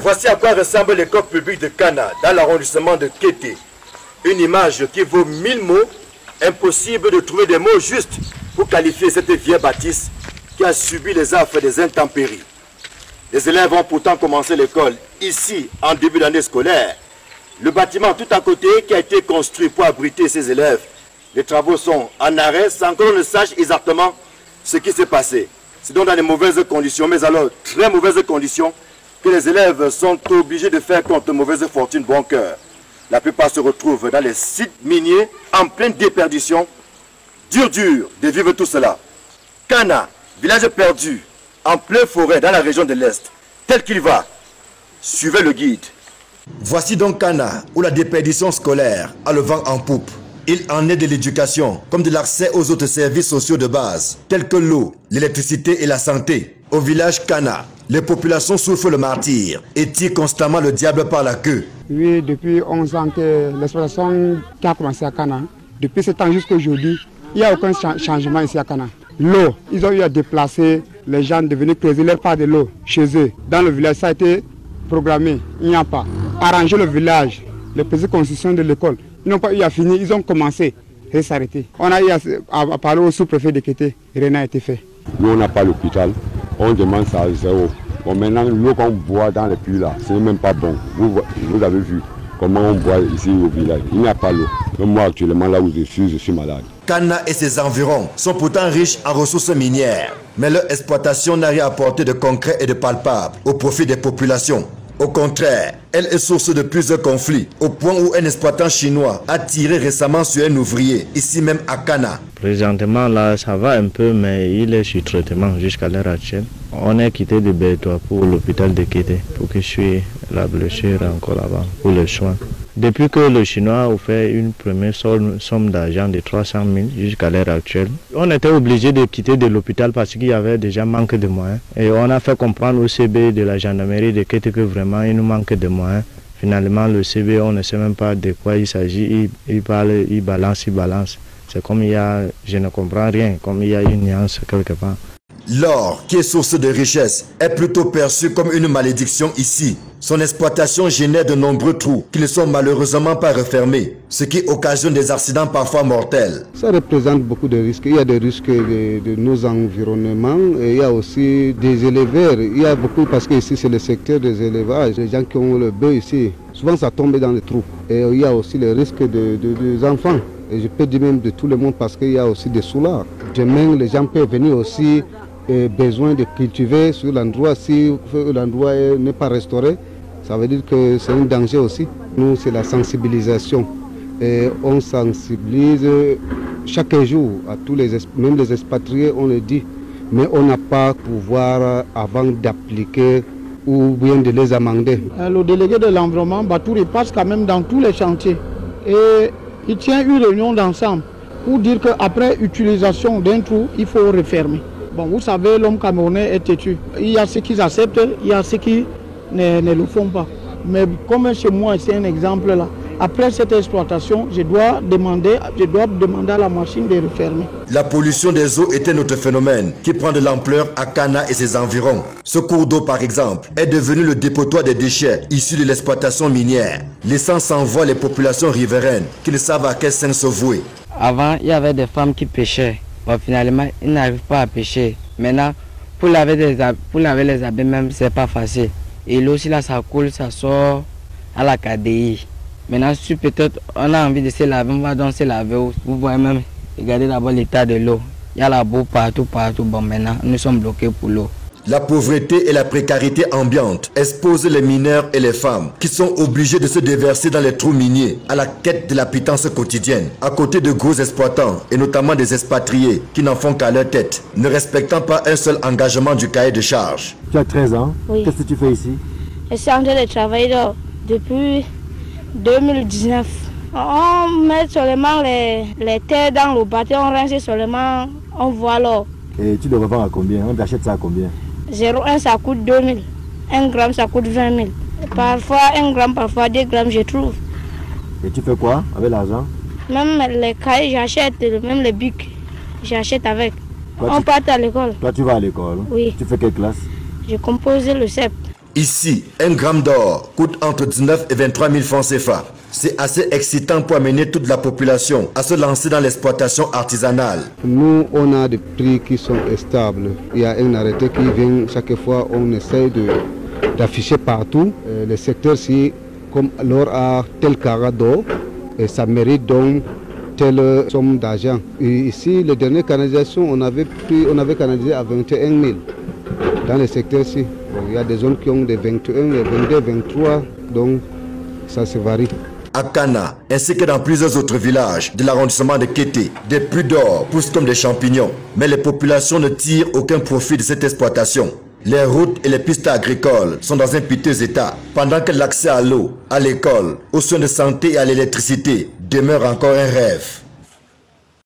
Voici à quoi ressemble l'école publique de Kana, dans l'arrondissement de Kété. Une image qui vaut 1000 mots, impossible de trouver des mots justes pour qualifier cette vieille bâtisse qui a subi les affres des intempéries. Les élèves ont pourtant commencé l'école ici en début d'année scolaire. Le bâtiment tout à côté qui a été construit pour abriter ces élèves. Les travaux sont en arrêt sans que l'on ne sache exactement ce qui s'est passé. C'est donc dans de mauvaises conditions, mais alors très mauvaises conditions, que les élèves sont obligés de faire contre mauvaise fortune bon cœur. La plupart se retrouvent dans les sites miniers en pleine déperdition. Dur de vivre tout cela. Kana, village perdu, en pleine forêt dans la région de l'Est. Tel qu'il va, suivez le guide. Voici donc Kana, où la déperdition scolaire a le vent en poupe. Il en est de l'éducation, comme de l'accès aux autres services sociaux de base, tels que l'eau, l'électricité et la santé. Au village Kana, les populations souffrent le martyre et tirent constamment le diable par la queue. Oui, depuis 11 ans que l'exploitation qui a commencé à Kana, depuis ce temps jusqu'à aujourd'hui, il n'y a aucun changement ici à Kana. L'eau, ils ont eu à déplacer les gens de venir creuser leur part de l'eau chez eux. Dans le village, ça a été programmé, il n'y a pas. Arranger le village, les petites constructions de l'école, ils n'ont pas eu à finir, ils ont commencé et s'arrêter. On a eu à parler au sous-préfet de Kété, rien n'a été fait. Nous, on n'a pas l'hôpital, on demande ça à zéro. Bon, maintenant, l'eau qu'on boit dans les puits là, ce n'est même pas bon. Vous avez vu comment on boit ici au village. Il n'y a pas l'eau. Moi, actuellement, là où je suis malade. Kana et ses environs sont pourtant riches en ressources minières, mais leur exploitation n'a rien apporté de concret et de palpable au profit des populations. Au contraire, elle est source de plusieurs conflits, au point où un exploitant chinois a tiré récemment sur un ouvrier, ici même à Kana. Présentement, là, ça va un peu, mais il est sur traitement jusqu'à l'heure actuelle. On est quitté de Bétois pour l'hôpital de Kété, pour que je suis la blessure encore là-bas, pour les soins. Depuis que le Chinois a offert une première somme d'argent de 300 000 jusqu'à l'heure actuelle, on était obligé de quitter de l'hôpital parce qu'il y avait déjà manque de moyens. Et on a fait comprendre au CB de la gendarmerie de Kété que vraiment il nous manque de moyens. Finalement, le CB, on ne sait même pas de quoi il s'agit. Il parle, il balance. C'est comme il y a, je ne comprends rien, comme il y a une nuance quelque part. L'or, qui est source de richesse, est plutôt perçu comme une malédiction ici. Son exploitation génère de nombreux trous qui ne sont malheureusement pas refermés, ce qui occasionne des accidents parfois mortels. Ça représente beaucoup de risques. Il y a des risques de nos environnements et il y a aussi des éleveurs. Il y a beaucoup parce que ici c'est le secteur des élevages. Les gens qui ont le bœuf ici, souvent ça tombe dans les trous. Et il y a aussi le risque des enfants. Et je peux dire même de tout le monde parce qu'il y a aussi des soulards. Demain, les gens peuvent venir aussi besoin de cultiver sur l'endroit. Si l'endroit n'est pas restauré, ça veut dire que c'est un danger aussi. Nous, c'est la sensibilisation. Et on sensibilise chaque jour à tous même les expatriés, on le dit. Mais on n'a pas pouvoir avant d'appliquer ou bien de les amender. Le délégué de l'environnement, Batouri, passe quand même dans tous les chantiers. Et il tient une réunion d'ensemble pour dire qu'après utilisation d'un trou, il faut refermer. Bon, vous savez, l'homme camerounais est têtu. Il y a ceux qui acceptent, il y a ceux qui ne le font pas. Mais comme chez moi, c'est un exemple là. Après cette exploitation, je dois demander à la machine de refermer. La pollution des eaux est un autre phénomène qui prend de l'ampleur à Kana et ses environs. Ce cours d'eau, par exemple, est devenu le dépotoir des déchets issus de l'exploitation minière, laissant sans voix les populations riveraines qui ne savent à quel sein se vouer. Avant, il y avait des femmes qui pêchaient. Bon, finalement, ils n'arrivent pas à pêcher. Maintenant, pour laver les habits même, c'est pas facile. Et l'eau, si là, ça coule, ça sort à la KDI. Maintenant, si peut-être on a envie de se laver, on va donc se laver. Vous voyez même, regardez d'abord l'état de l'eau. Il y a la boue partout. Bon, maintenant, nous sommes bloqués pour l'eau. La pauvreté et la précarité ambiante exposent les mineurs et les femmes qui sont obligés de se déverser dans les trous miniers à la quête de la pitance quotidienne, à côté de gros exploitants et notamment des expatriés qui n'en font qu'à leur tête, ne respectant pas un seul engagement du cahier de charge. Tu as 13 ans, oui. Qu'est-ce que tu fais ici? Je suis en train de travailler depuis 2019. On met seulement les terres dans le bateau, on rince seulement, on voit l'or. Et tu le revends à combien? On achète ça à combien? 0,1 ça coûte 2000, 1 gramme ça coûte 20 000. Parfois 1 gramme, parfois 2 grammes je trouve. Et tu fais quoi avec l'argent? Même les cahiers j'achète, même les bics, j'achète avec. Toi, on part à l'école. Toi tu vas à l'école? Oui. Tu fais quelle classe? Je compose le CEP. Ici, 1 gramme d'or coûte entre 19 et 23 000 francs CFA. C'est assez excitant pour amener toute la population à se lancer dans l'exploitation artisanale. Nous, on a des prix qui sont stables. Il y a un arrêté qui vient chaque fois, on essaie d'afficher partout. Le secteur-ci, comme l'or a tel carat d'or, et ça mérite donc telle somme d'argent. Ici, les dernières canalisations, on avait canalisé à 21 000 dans le secteur-ci. Il y a des zones qui ont des 21, des 22, 23, donc ça se varie. À Kana, ainsi que dans plusieurs autres villages de l'arrondissement de Kété, des puits d'or poussent comme des champignons. Mais les populations ne tirent aucun profit de cette exploitation. Les routes et les pistes agricoles sont dans un piteux état, pendant que l'accès à l'eau, à l'école, aux soins de santé et à l'électricité demeure encore un rêve.